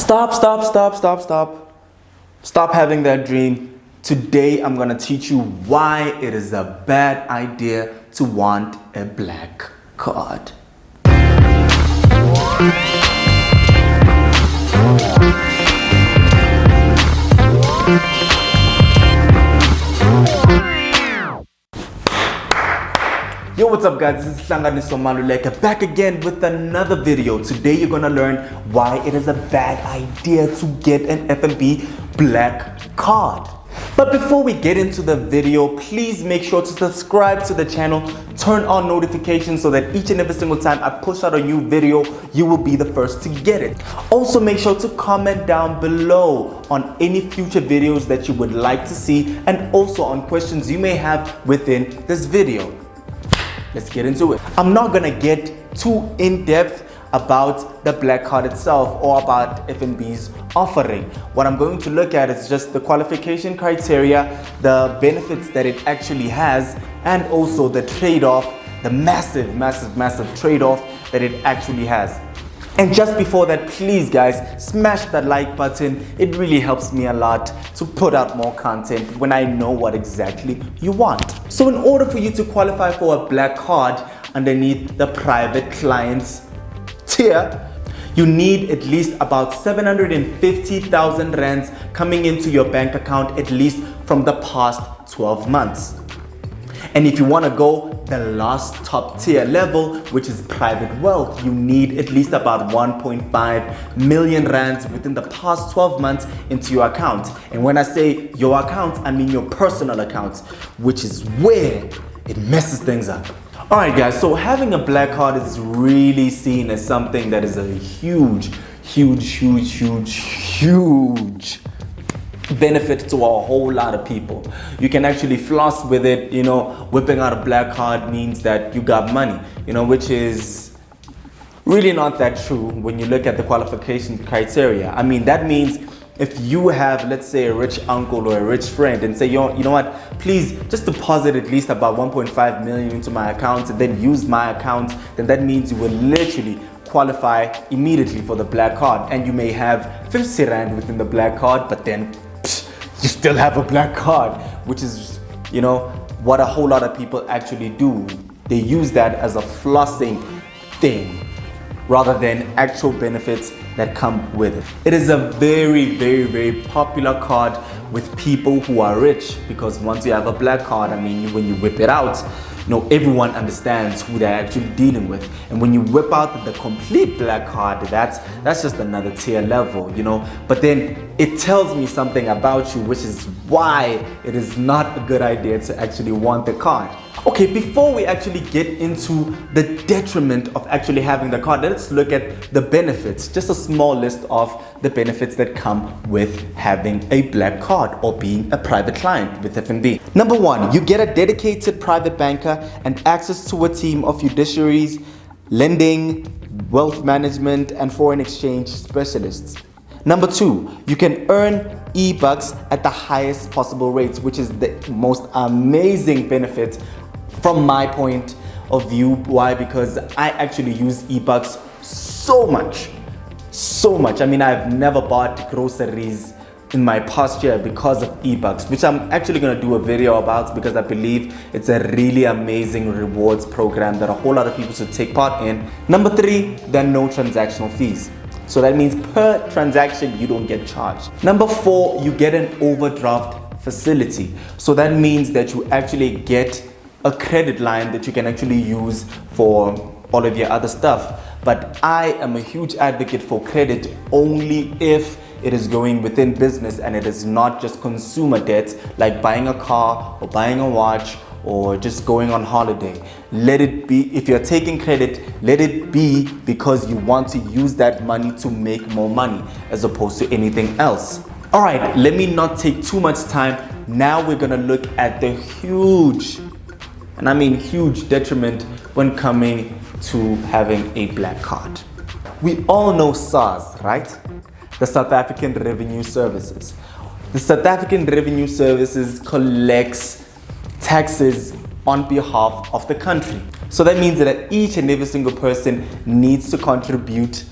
Stop having that dream. Today I'm gonna teach you why it is a bad idea to want a black card. Yo, what's up guys, this is Hlanganiso Maluleka back again with another video. Today you're gonna learn why it is a bad idea to get an FNB Black Card. But before we get into the video, please make sure to subscribe to the channel, turn on notifications so that each and every single time I push out a new video, you will be the first to get it. Also make sure to comment down below on any future videos that you would like to see and also on questions you may have within this video. Let's get into it. I'm not gonna get too in-depth about the black card itself or about FNB's offering. What I'm going to look at is just the qualification criteria, the benefits that it actually has, and also the trade-off, the massive trade-off that it actually has. And just before that, please guys, smash that like button. It really helps me a lot to put out more content when I know what exactly you want. So in order for you to qualify for a black card underneath the private clients tier, you need at least about 750,000 rands coming into your bank account at least from the past 12 months. And if you want to go the last top tier level, which is private wealth, you need at least about 1.5 million rands within the past 12 months into your account. And when I say your account, I mean your personal account, which is where it messes things up. Alright guys, so having a black card is really seen as something that is a huge benefit to a whole lot of people. You can actually floss with it. You know, whipping out a black card means that you got money, you know, which is really not that true when you look at the qualification criteria. I mean, that means if you have, let's say, a rich uncle or a rich friend and say, you know what, please just deposit at least about 1.5 million into my account and then use my account, then that means you will literally qualify immediately for the black card. And you may have 50 rand within the black card, but then you still have a black card, which is, you know, what a whole lot of people actually do. They use that as a flossing thing rather than actual benefits that come with it. It is a very popular card with people who are rich, because once you have a black card, I mean, when you whip it out, you know, everyone understands who they're actually dealing with. And when you whip out the complete black card, that's just another tier level, you know. But then it tells me something about you, which is why it is not a good idea to actually want the card. Okay, before we actually get into the detriment of actually having the card, let's look at the benefits. Just a small list of the benefits that come with having a black card or being a private client with FNB. Number one, you get a dedicated private banker and access to a team of fiduciaries, lending, wealth management, and foreign exchange specialists. Number two, you can earn e-bucks at the highest possible rates, which is the most amazing benefit from my point of view. Why? Because I actually use e-bucks so much. I mean, I've never bought groceries in my past year because of e-bucks, which I'm actually going to do a video about, because I believe it's a really amazing rewards program that a whole lot of people should take part in. Number three, there are no transactional fees. So that means per transaction, you don't get charged. Number four, you get an overdraft facility. So that means that you actually get a credit line that you can actually use for all of your other stuff. But I am a huge advocate for credit only if it is going within business and it is not just consumer debt, like buying a car or buying a watch or just going on holiday. Let it be, if you're taking credit, let it be because you want to use that money to make more money as opposed to anything else. All right, let me not take too much time. Now we're gonna look at the huge, and I mean huge, detriment when coming to having a black card. We all know SARS, right? The South African Revenue Services. The South African Revenue Services collects taxes on behalf of the country. So that means that each and every single person needs to contribute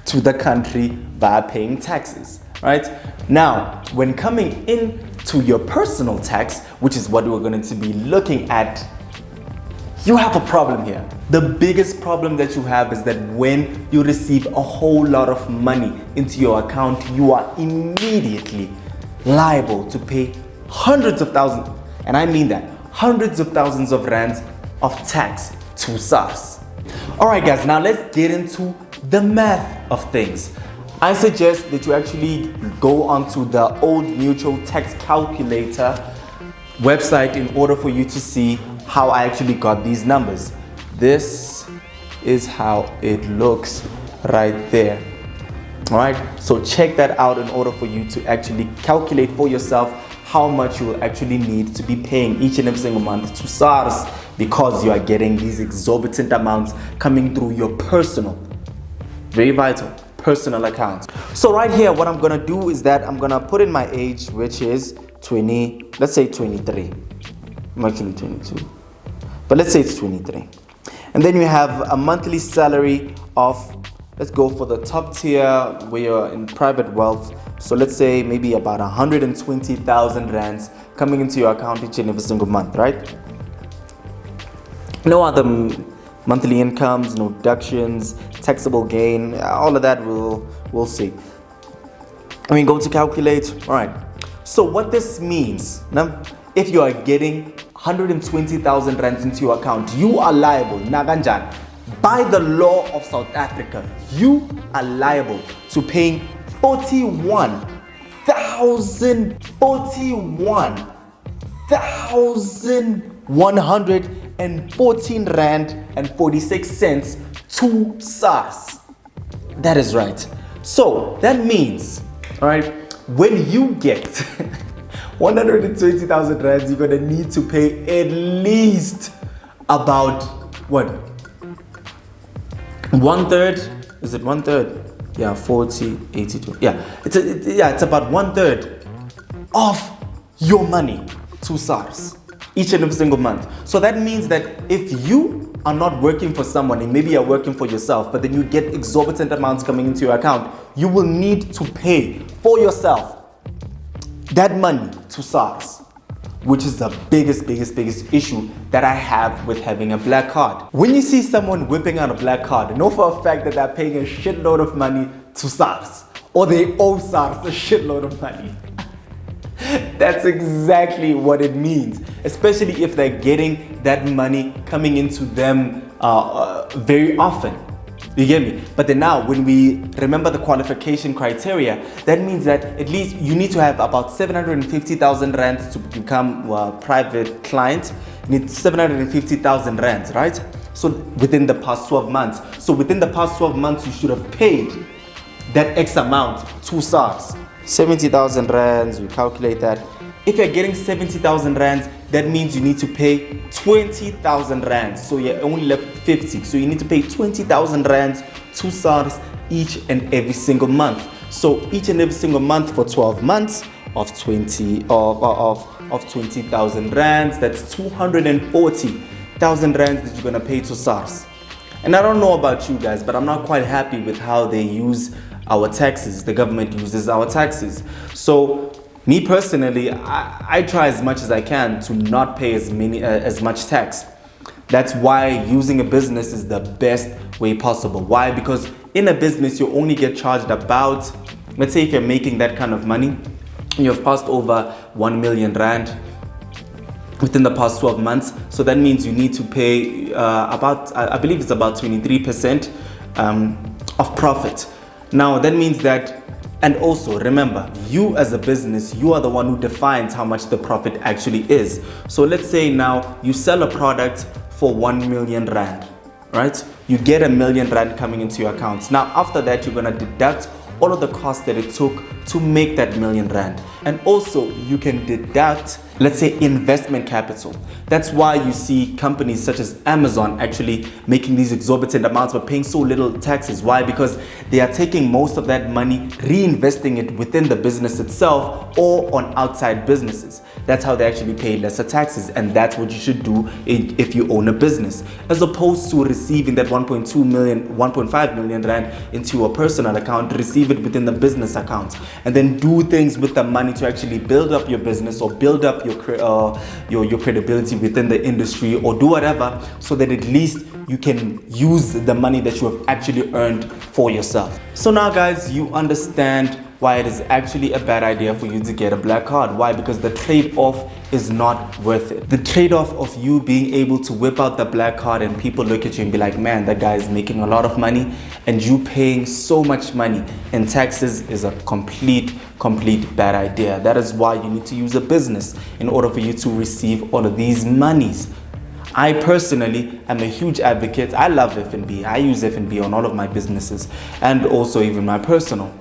to the country via paying taxes, right? Now, when coming into your personal tax, which is what we're going to be looking at, you have a problem here. The biggest problem that you have is that when you receive a whole lot of money into your account, you are immediately liable to pay hundreds of thousands, and I mean that, hundreds of thousands of rands of tax to SARS. All right, guys, now let's get into the math of things. I suggest that you actually go onto the Old Mutual Tax Calculator website in order for you to see how I actually got these numbers. This is how it looks right there. All right, so check that out in order for you to actually calculate for yourself how much you will actually need to be paying each and every single month to SARS, because you are getting these exorbitant amounts coming through your personal, very vital, personal account. So right here, what I'm gonna do is that I'm gonna put in my age, which is 20, let's say 23. I'm actually 22, but let's say it's 23. And then you have a monthly salary of, let's go for the top tier where you're in private wealth. So let's say maybe about 120,000 rands coming into your account each and every single month, right? No other monthly incomes, no deductions, taxable gain, all of that we'll see. I mean, go to calculate. All right. So what this means, now, if you are getting 120,000 rands into your account, you are liable, naganjan, by the law of South Africa, you are liable to paying 41,114 rand and 46 cents to SARS. That is right. So that means, all right, when you get 120,000 rands, you're gonna need to pay at least about what? 1/3? Is it 1/3? Yeah, 40, 82. Yeah, it's about 1/3 of your money to SARS each and every single month. So that means that if you are not working for someone and maybe you're working for yourself, but then you get exorbitant amounts coming into your account, you will need to pay for yourself that money to SARS, which is the biggest issue that I have with having a black card. When you see someone whipping out a black card, know for a fact that they're paying a shitload of money to SARS, or they owe SARS a shitload of money. That's exactly what it means, especially if they're getting that money coming into them very often. You get me? But then now, when we remember the qualification criteria, that means that at least you need to have about 750,000 rands to become a private client. You need 750,000 rands, right? So within the past 12 months. So within the past 12 months, you should have paid that X amount to SARS. 70,000 rands, we calculate that. If you're getting 70,000 rands, that means you need to pay 20,000 rands. So you're only left 50. So you need to pay 20,000 rands to SARS each and every single month. So each and every single month for 12 months of 20,000 rands, that's 240,000 rands that you're gonna pay to SARS. And I don't know about you guys, but I'm not quite happy with how they use our taxes. The government uses our taxes. So me personally, I try as much as I can to not pay as much tax. That's why using a business is the best way possible. Why? Because in a business, you only get charged about, let's say if you're making that kind of money, you've passed over 1 million rand within the past 12 months. So that means you need to pay about, I believe it's about 23% of profit. Now that means that, and also remember, you as a business, you are the one who defines how much the profit actually is. So let's say now you sell a product for 1 million rand, right? You get 1 million rand coming into your accounts. Now after that, you're gonna deduct all of the costs that it took to make that R1,000,000. And also you can deduct, let's say, investment capital. That's why you see companies such as Amazon actually making these exorbitant amounts but paying so little taxes. Why? Because they are taking most of that money, reinvesting it within the business itself or on outside businesses. That's how they actually pay lesser taxes, and that's what you should do if you own a business, as opposed to receiving that 1.5 million rand into your personal account. Receive it within the business account and then do things with the money to actually build up your business or build up your credibility within the industry, or do whatever so that at least you can use the money that you have actually earned for yourself. So now guys, you understand why it is actually a bad idea for you to get a black card. Why? Because the trade-off is not worth it. The trade-off of you being able to whip out the black card and people look at you and be like, man, that guy is making a lot of money, and you paying so much money in taxes is a complete bad idea. That is why you need to use a business in order for you to receive all of these monies. I personally am a huge advocate. I love FNB. I use FNB on all of my businesses and also even my personal,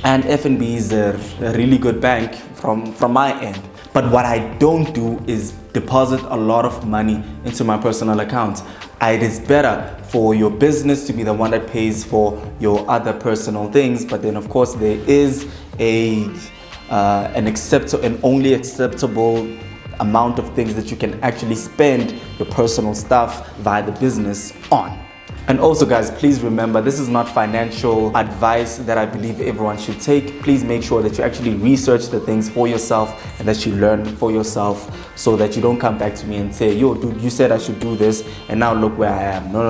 and FNB is a really good bank from my end. But what I don't do is deposit a lot of money into my personal account. It is better for your business to be the one that pays for your other personal things, but then of course there is an only acceptable amount of things that you can actually spend your personal stuff via the business on. And also guys, please remember, this is not financial advice that I believe everyone should take. Please make sure that you actually research the things for yourself and that you learn for yourself, so that you don't come back to me and say, yo dude, you said I should do this and now look where I am. No.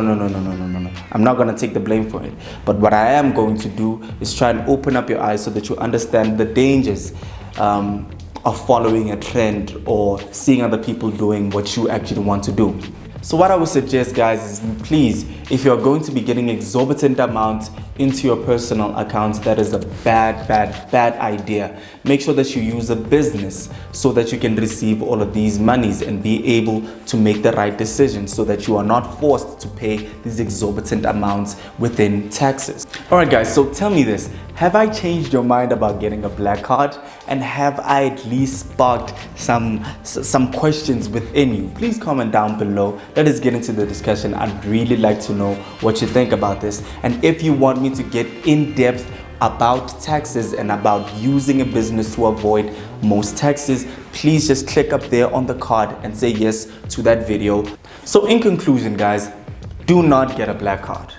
I'm not gonna take the blame for it. But what I am going to do is try and open up your eyes so that you understand the dangers of following a trend or seeing other people doing what you actually want to do. So what I would suggest guys is, please, if you're going to be getting exorbitant amounts into your personal account, that is a bad idea. Make sure that you use a business so that you can receive all of these monies and be able to make the right decisions, so that you are not forced to pay these exorbitant amounts within taxes. Alright guys, so tell me this. Have I changed your mind about getting a black card? And have I at least sparked some questions within you? Please comment down below. Let us get into the discussion. I'd really like to know what you think about this. And if you want me to get in depth about taxes and about using a business to avoid most taxes, please just click up there on the card and say yes to that video. So in conclusion guys, do not get a black card.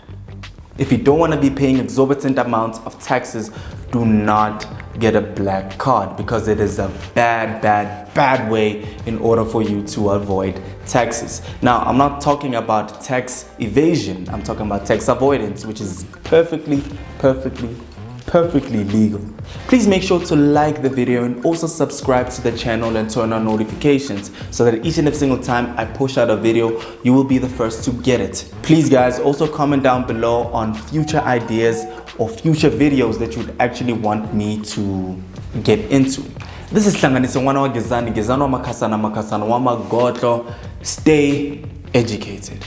If you don't want to be paying exorbitant amounts of taxes, do not get a black card, because it is a bad way in order for you to avoid taxes. Now, I'm not talking about tax evasion. I'm talking about tax avoidance, which is perfectly legal. Please make sure to like the video and also subscribe to the channel and turn on notifications, so that each and every single time I push out a video, you will be the first to get it. Please guys, also comment down below on future ideas or future videos that you'd actually want me to get into. This is Hlanganisa Mwana wa Gezani, Gezani wa Makasana, Makasana wa Magodlo. Stay educated.